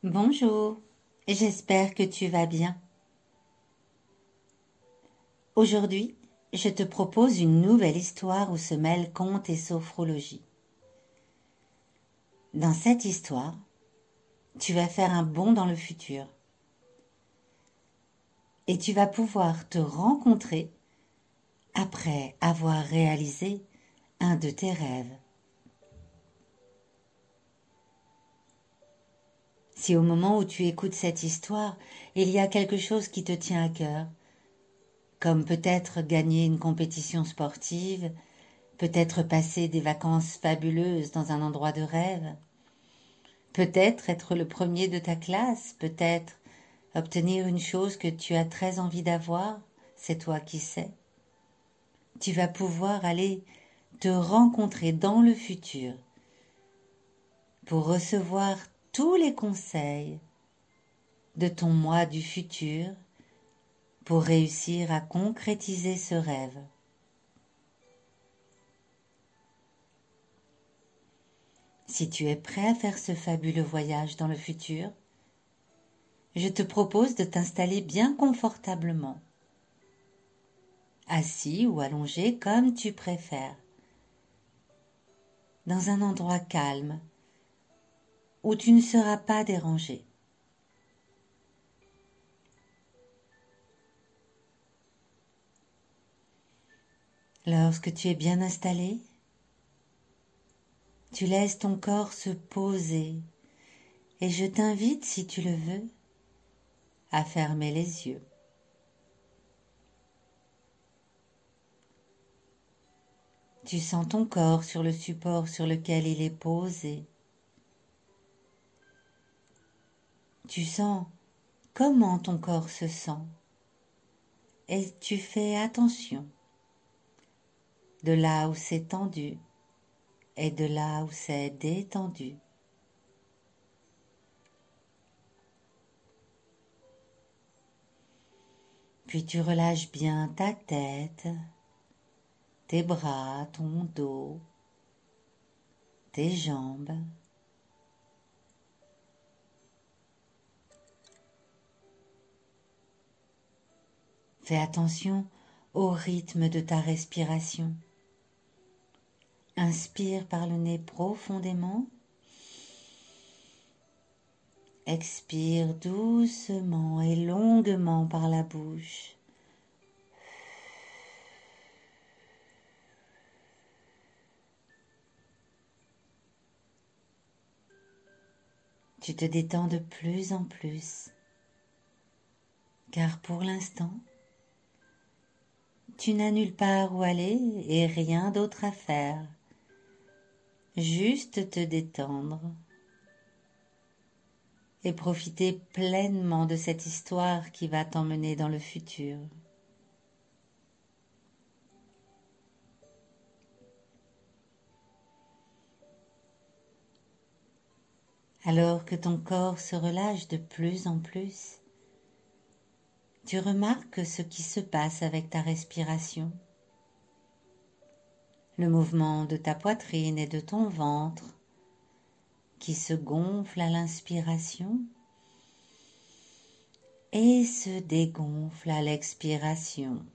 Bonjour, j'espère que tu vas bien. Aujourd'hui, je te propose une nouvelle histoire où se mêlent conte et sophrologie. Dans cette histoire, tu vas faire un bond dans le futur et tu vas pouvoir te rencontrer après avoir réalisé un de tes rêves. Si au moment où tu écoutes cette histoire, il y a quelque chose qui te tient à cœur, comme peut-être gagner une compétition sportive, peut-être passer des vacances fabuleuses dans un endroit de rêve, peut-être être le premier de ta classe, peut-être obtenir une chose que tu as très envie d'avoir, c'est toi qui sais. Tu vas pouvoir aller te rencontrer dans le futur pour recevoir tous les conseils de ton moi du futur pour réussir à concrétiser ce rêve. Si tu es prêt à faire ce fabuleux voyage dans le futur, je te propose de t'installer bien confortablement, assis ou allongé comme tu préfères, dans un endroit calme où tu ne seras pas dérangé. Lorsque tu es bien installé, tu laisses ton corps se poser et je t'invite, si tu le veux, à fermer les yeux. Tu sens ton corps sur le support sur lequel il est posé. Tu sens comment ton corps se sent et tu fais attention de là où c'est tendu et de là où c'est détendu. Puis tu relâches bien ta tête, tes bras, ton dos, tes jambes. Fais attention au rythme de ta respiration. Inspire par le nez profondément. Expire doucement et longuement par la bouche. Tu te détends de plus en plus, car pour l'instant, tu n'as nulle part où aller et rien d'autre à faire. Juste te détendre et profiter pleinement de cette histoire qui va t'emmener dans le futur. Alors que ton corps se relâche de plus en plus, tu remarques ce qui se passe avec ta respiration, le mouvement de ta poitrine et de ton ventre qui se gonfle à l'inspiration et se dégonfle à l'expiration.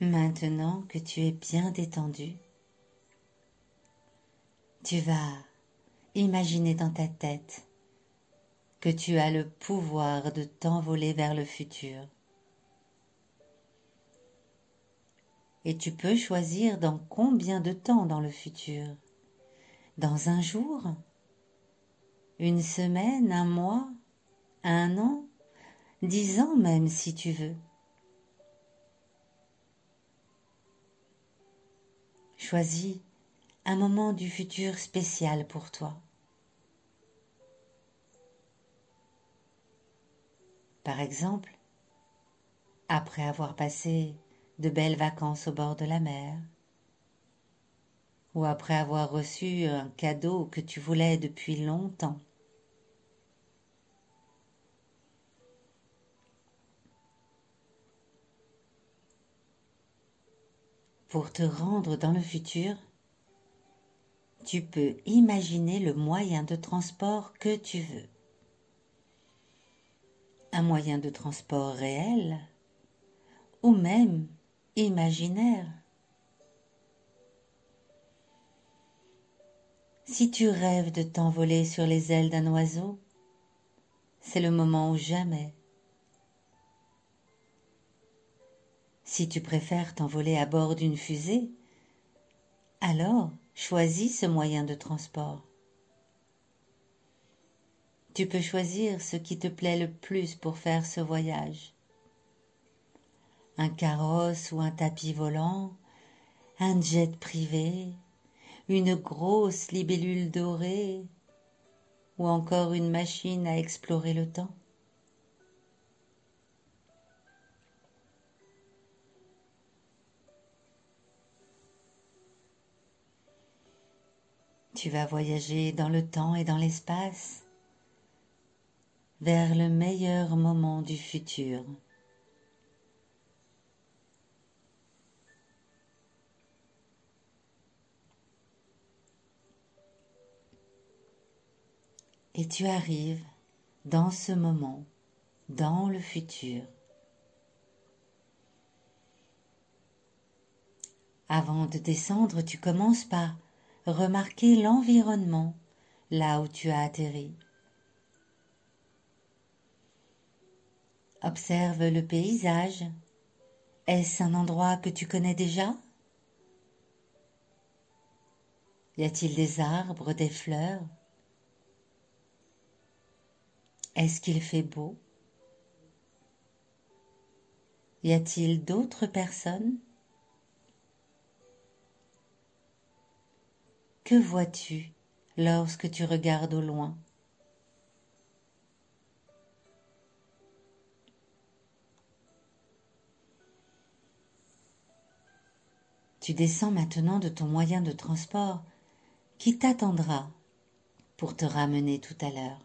Maintenant que tu es bien détendu, tu vas imaginer dans ta tête que tu as le pouvoir de t'envoler vers le futur. Et tu peux choisir dans combien de temps dans le futur. Dans un jour, une semaine, un mois, un an, 10 ans même si tu veux. Choisis un moment du futur spécial pour toi. Par exemple, après avoir passé de belles vacances au bord de la mer, ou après avoir reçu un cadeau que tu voulais depuis longtemps. Pour te rendre dans le futur, tu peux imaginer le moyen de transport que tu veux. Un moyen de transport réel ou même imaginaire. Si tu rêves de t'envoler sur les ailes d'un oiseau, c'est le moment ou jamais. Si tu préfères t'envoler à bord d'une fusée, alors choisis ce moyen de transport. Tu peux choisir ce qui te plaît le plus pour faire ce voyage. Un carrosse ou un tapis volant, un jet privé, une grosse libellule dorée ou encore une machine à explorer le temps. Tu vas voyager dans le temps et dans l'espace vers le meilleur moment du futur. Et tu arrives dans ce moment, dans le futur. Avant de descendre, tu commences par remarquer l'environnement là où tu as atterri. Observe le paysage. Est-ce un endroit que tu connais déjà? Y a-t-il des arbres, des fleurs? Est-ce qu'il fait beau? Y a-t-il d'autres personnes? Que vois-tu lorsque tu regardes au loin? Tu descends maintenant de ton moyen de transport qui t'attendra pour te ramener tout à l'heure.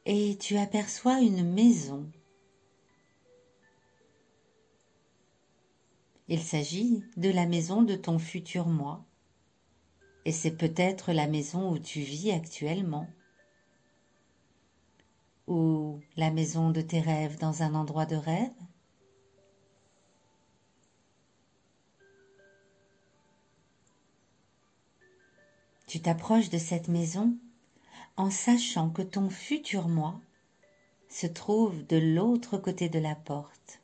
Et tu aperçois une maison. Il s'agit de la maison de ton futur moi. Et c'est peut-être la maison où tu vis actuellement. Ou la maison de tes rêves dans un endroit de rêve. Tu t'approches de cette maison en sachant que ton futur moi se trouve de l'autre côté de la porte.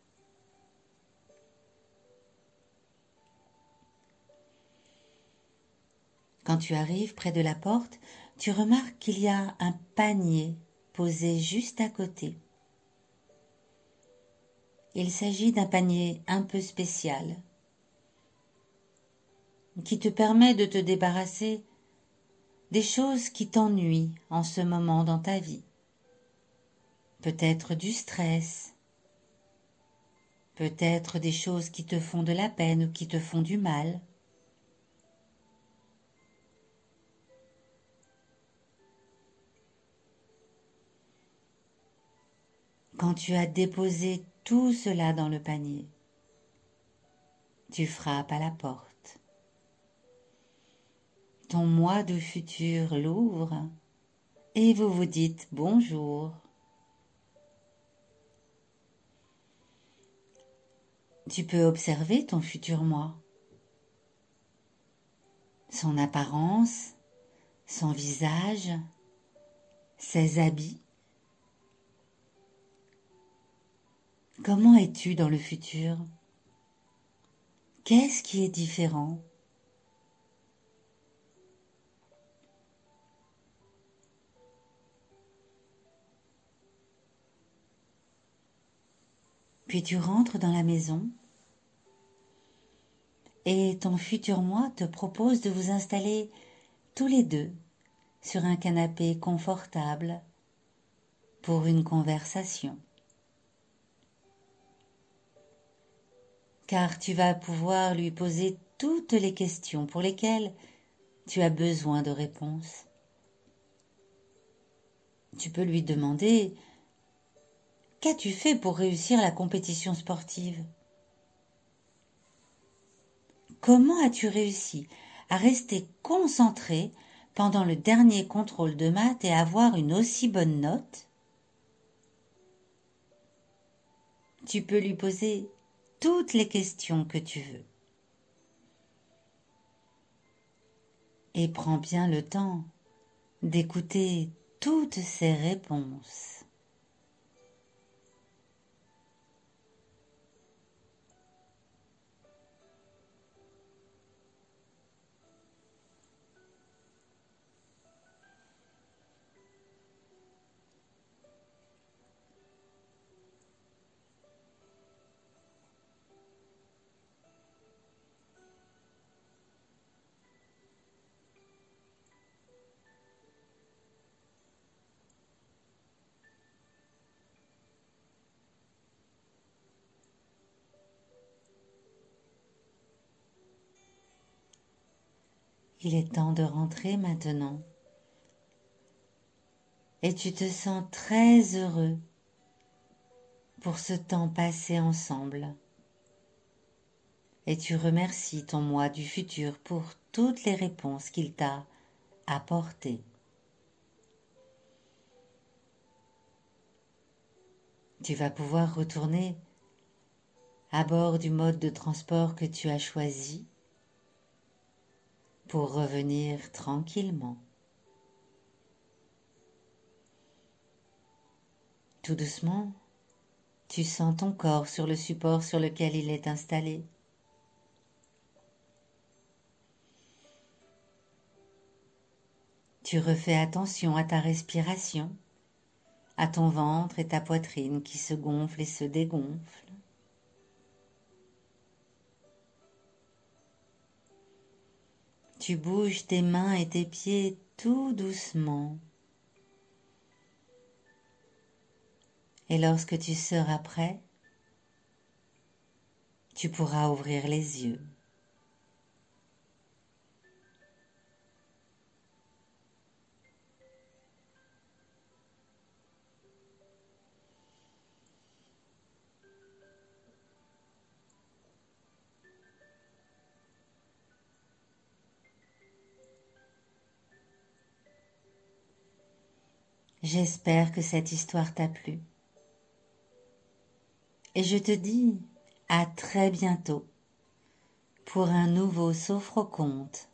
Quand tu arrives près de la porte, tu remarques qu'il y a un panier posé juste à côté. Il s'agit d'un panier un peu spécial qui te permet de te débarrasser des choses qui t'ennuient en ce moment dans ta vie. Peut-être du stress, peut-être des choses qui te font de la peine ou qui te font du mal. Quand tu as déposé tout cela dans le panier, tu frappes à la porte. Ton moi du futur l'ouvre et vous vous dites bonjour. Tu peux observer ton futur moi, son apparence, son visage, ses habits. Comment es-tu dans le futur? Qu'est-ce qui est différent? Puis tu rentres dans la maison et ton futur moi te propose de vous installer tous les deux sur un canapé confortable pour une conversation. Car tu vas pouvoir lui poser toutes les questions pour lesquelles tu as besoin de réponses. Tu peux lui demander: qu'as-tu fait pour réussir la compétition sportive? comment as-tu réussi à rester concentré pendant le dernier contrôle de maths et avoir une aussi bonne note? Tu peux lui poser toutes les questions que tu veux. Et prends bien le temps d'écouter toutes ses réponses. Il est temps de rentrer maintenant. Et tu te sens très heureux pour ce temps passé ensemble. Et tu remercies ton moi du futur pour toutes les réponses qu'il t'a apportées. Tu vas pouvoir retourner à bord du mode de transport que tu as choisi pour revenir tranquillement. Tout doucement, tu sens ton corps sur le support sur lequel il est installé. Tu refais attention à ta respiration, à ton ventre et ta poitrine qui se gonflent et se dégonflent. Tu bouges tes mains et tes pieds tout doucement. Et lorsque tu seras prêt, tu pourras ouvrir les yeux. J'espère que cette histoire t'a plu. Et je te dis à très bientôt pour un nouveau Sophroconte.